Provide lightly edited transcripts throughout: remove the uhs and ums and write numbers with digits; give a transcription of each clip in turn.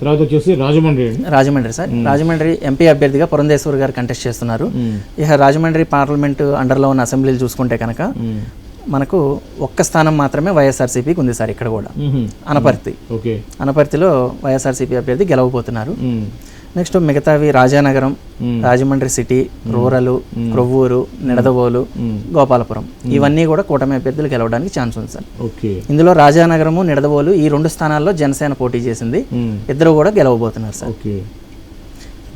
తర్వాత వచ్చేసి Rajahmundry sir Rajahmundry MP అభ్యర్థిగా పురంధేశ్వర్ గారు కంటెస్ట్ చేస్తున్నారు. ఇక రాజమండ్రి పార్లమెంట్ అండర్లో ఉన్న అసెంబ్లీలు చూసుకుంటే కనుక మనకు ఒక్క స్థానం మాత్రమే వైఎస్ఆర్సీపీకి ఉంది సార్. ఇక్కడ కూడా అనపర్తిలో వైఎస్ఆర్సీపీ అభ్యర్థి గెలవబోతున్నారు. నెక్స్ట్ మిగతావి రాజానగరం, రాజమండ్రి సిటీ, రూరల్, క్రొవ్వూరు, నిడదవోలు, గోపాలపురం ఇవన్నీ కూడా కూటమి అభ్యర్థులు గెలవడానికి ఛాన్స్ ఉంది సార్. ఇందులో రాజానగరము, నిడదవోలు ఈ రెండు స్థానాల్లో జనసేన పోటీ చేసింది. ఇద్దరు కూడా గెలవబోతున్నారు సార్.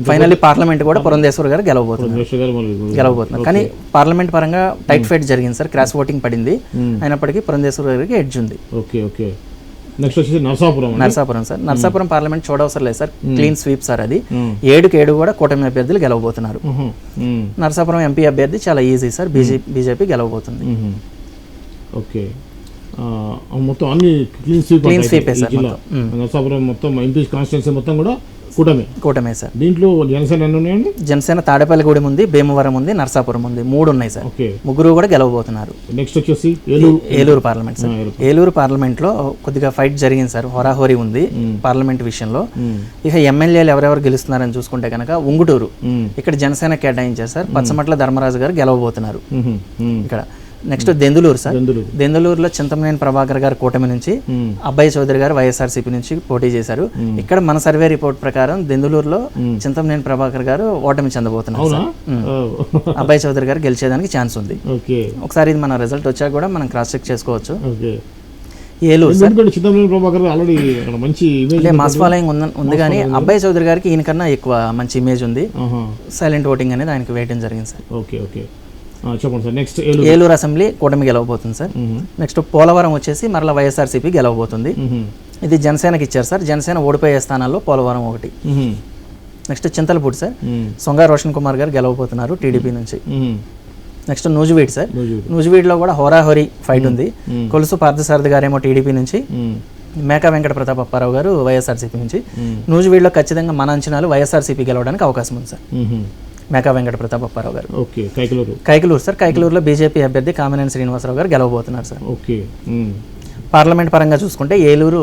ఫైనల్లీ పార్లమెంట్ కూడా పురంధేశ్వర్ గారు గెలవబోతున్నారు. కానీ పార్లమెంట్ పరంగా టైట్ ఫైట్ జరిగింది సార్. క్రాస్ ఓటింగ్ పడింది. అయినప్పటికీ పురంధేశ్వర్ గారికి ఎడ్జ్ ఉంది. నెక్స్ట్ వచ్చేసి నరసాపురం సార్. నరసాపురం పార్లమెంట్ చూడవసరం లేదు సార్. Clean sweep sir. అది 7-7 కూడా కూటమి అభ్యర్థులు గెలవబోతున్నారు. నరసాపురం ఎంపీ అభ్యర్థి చాలా ఈజీ సార్. బీజేపీ గెలవబోతుంది. ఓకే, మొత్తం అన్ని క్లీన్ స్వీప్ సార్. నరసాపురం మొత్తం ఎంపీ కాన్స్టిట్యున్సీ మొత్తం కూడా కూటమే సార్. దీంట్లో జనసేన ఎన్ని ఉన్నాయండి? జనసేన తాడేపల్లిగూడెం ఉంది, భీమవరం ఉంది, నరసాపురం ఉంది. 3 ఉన్నాయి సార్. ముగ్గురు కూడా గెలవబోతున్నారు. నెక్స్ట్ వచ్చేసి Eluru parliament sir. Eluru parliament లో కొద్దిగా ఫైట్ జరిగింది సార్. హోరాహోరీ ఉంది పార్లమెంట్ విషయంలో. ఇక ఎమ్మెల్యేలు ఎవరెవరు గెలుస్తున్నారని చూసుకుంటే కనుక ఉంగుటూరు ఇక్కడ జనసేన కేటాయించారు సార్. పచ్చమట్ల ధర్మరాజు గారు గెలవబోతున్నారు ఇక్కడ. Next Denduluru sir. దెందులూరులో చింతమనేని ప్రభాకర్ గారు కూటమి నుంచి, అబ్బాయి చౌదరి గారు వైఎస్ఆర్సీపీ నుంచి పోటీ చేశారు. ఇక్కడ మన సర్వే రిపోర్ట్ ప్రకారం దెందులూరులో చింతమనేని ప్రభాకర్ గారు ఓటమి చెందబోతున్నారు సార్. అబ్బాయి చౌదరి గారు గెలిచేదానికి ఛాన్స్ ఉంది. ఒకసారి ఇది మన రిజల్ట్ వచ్చాక కూడా మనం క్రాస్ చెక్ చేసుకోవచ్చు. ఏలూరు సార్. మాస్ ఫాలోయింగ్ ఉంది కానీ అబ్బాయి చౌదరి గారికి ఈయనకన్నా ఎక్కువ మంచి ఇమేజ్ ఉంది. సైలెంట్ ఓటింగ్ అనేది ఆయనకి వేయడం జరిగింది సార్. చెప్పండి సార్. నెక్స్ట్ ఏలూరు అసెంబ్లీ కూటమి గెలవబోతుంది సార్. నెక్స్ట్ పోలవరం వచ్చేసి మరలా వైఎస్ఆర్సీపీ గెలవబోతుంది. ఇది జనసేనకి ఇచ్చారు సార్. జనసేన ఓడిపోయే స్థానాల్లో పోలవరం ఒకటి. Next Chintalapudi sir. సొంగ రోషన్ కుమార్ గారు గెలవబోతున్నారు టీడీపీ నుంచి. Next Nuzvid sir. నూజివీడ్లో కూడా హోరాహోరీ ఫైట్ ఉంది. కొలుసు పార్థసారథి గారేమో టీడీపీ నుంచి, మేకా వెంకట ప్రతాప్ అప్పారావు గారు వైఎస్ఆర్సీపీ నుంచి. నూజివీడ్లో ఖచ్చితంగా మన అంచనాలు వైఎస్ఆర్సీపీ గెలవడానికి అవకాశం ఉంది సార్. మేకా వెంకట ప్రతాప్ అప్పారావు గారు. కైకలూరు సార్. కైకలూరులో బీజేపీ అభ్యర్థి కామినేని శ్రీనివాసరావు గారు గెలవబోతున్నారు సార్. పార్లమెంట్ పరంగా చూసుకుంటే ఏలూరు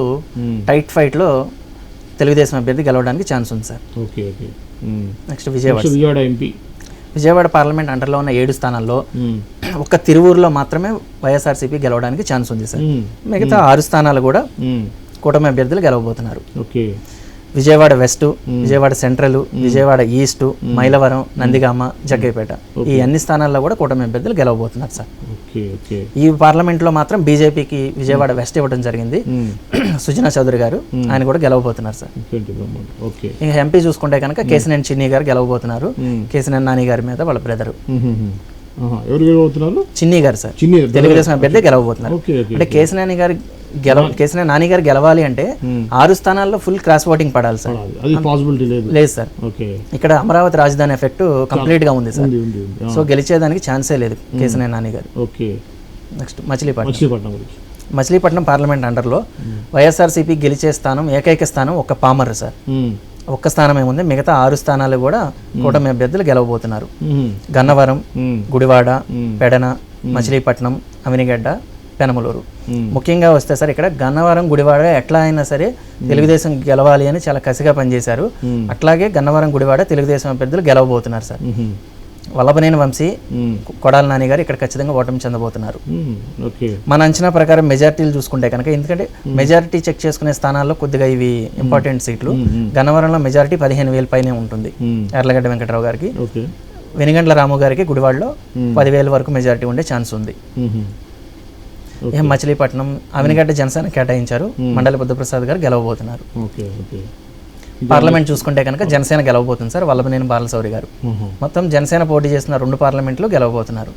టైట్ ఫైట్ లో తెలుగుదేశం అభ్యర్థి గెలవడానికి ఛాన్స్ ఉంది సార్. నెక్స్ట్ విజయవాడ పార్లమెంట్ అండర్లో ఉన్న 7 స్థానాల్లో ఒక్క తిరువూరులో మాత్రమే వైఎస్ఆర్సీపీ గెలవడానికి ఛాన్స్ ఉంది సార్. మిగతా 6 స్థానాలు కూడా కూటమి అభ్యర్థులు గెలవబోతున్నారు. Vijayawada west, Vijayawada central, Vijayawada east, Mylavaram, Nandigama, Jaggayyapeta ఈ అన్ని స్థానాల్లో కూడా కూటమి అభ్యర్థులు గెలవబోతున్నారు సార్. ఈ పార్లమెంట్ లో మాత్రం బీజేపీకి విజయవాడ వెస్ట్ ఇవ్వడం జరిగింది. సుజనా చౌదరి గారు ఆయన కూడా గెలవబోతున్నారు సార్. ఇంకా ఎంపీ చూసుకుంటే కనుక కేసినేని చిన్ని గారు గెలవబోతున్నారు. కేసినేని నాని గారి మీద వాళ్ళ బ్రదరు చిన్ని గారు సార్. తెలుగుదేశం అభ్యర్థి గెలవబోతున్నారు. అంటే కేసినేని నాని గారు గెలవాలి అంటే 6 స్థానాల్లో ఫుల్ క్రాస్ ఓటింగ్ పడాలి సార్. లేదు సార్. ఇక్కడ అమరావతి రాజధాని ఎఫెక్ట్ కంప్లీట్ గా ఉంది సార్. సో గెలిచేదానికి ఛాన్సే లేదు కేసినేని నాని గారు. నెక్స్ట్ మచిలీపట్నం పార్లమెంట్ అండర్లో వైఎస్ఆర్సీపీ గెలిచే స్థానం ఏకైక స్థానం ఒక్క పామర్ సార్. ఒక్క స్థానం ఏముంది, మిగతా 6 స్థానాలు కూడా కూటమి అభ్యర్థులు గెలవబోతున్నారు. గన్నవరం, గుడివాడ, పెడన, మచిలీపట్నం, అవినిగడ్డ, పెనమలూరు. ముఖ్యంగా వస్తే సార్ ఇక్కడ గన్నవరం, గుడివాడ ఎట్లా అయినా సరే తెలుగుదేశం గెలవాలి అని చాలా కసిగా పనిచేశారు. అట్లాగే గన్నవరం, గుడివాడ తెలుగుదేశం అభ్యర్థులు గెలవబోతున్నారు సార్. వల్లభనేని వంశీ, కొడాల నాని గారు ఇక్కడ ఖచ్చితంగా ఓటమి చెందబోతున్నారు. మన అంచనా ప్రకారం మెజారిటీలు చూసుకుంటే కనుక, ఎందుకంటే మెజారిటీ చెక్ చేసుకునే స్థానాల్లో కొద్దిగా ఇవి ఇంపార్టెంట్ సీట్లు. గన్నవరంలో మెజారిటీ 15,000 పైనే ఉంటుంది ఎర్లగడ్డ వెంకటరావు గారికి. వెనిగండ్ల రాము గారికి గుడివాడలో 10,000 వరకు మెజారిటీ ఉండే ఛాన్స్ ఉంది. మచిలీపట్నం, అవినిగడ్డ జనసేన కేటాయించారు. మండలి బుద్ధప్రసాద్ గారు గెలవబోతున్నారు. పార్లమెంట్ చూసుకుంటే కనుక జనసేన గెలవబోతుంది సార్. వల్లభనేని బాలశౌరి గారు. మొత్తం జనసేన పోటీ చేసిన 2 పార్లమెంట్లు గెలవబోతున్నారు.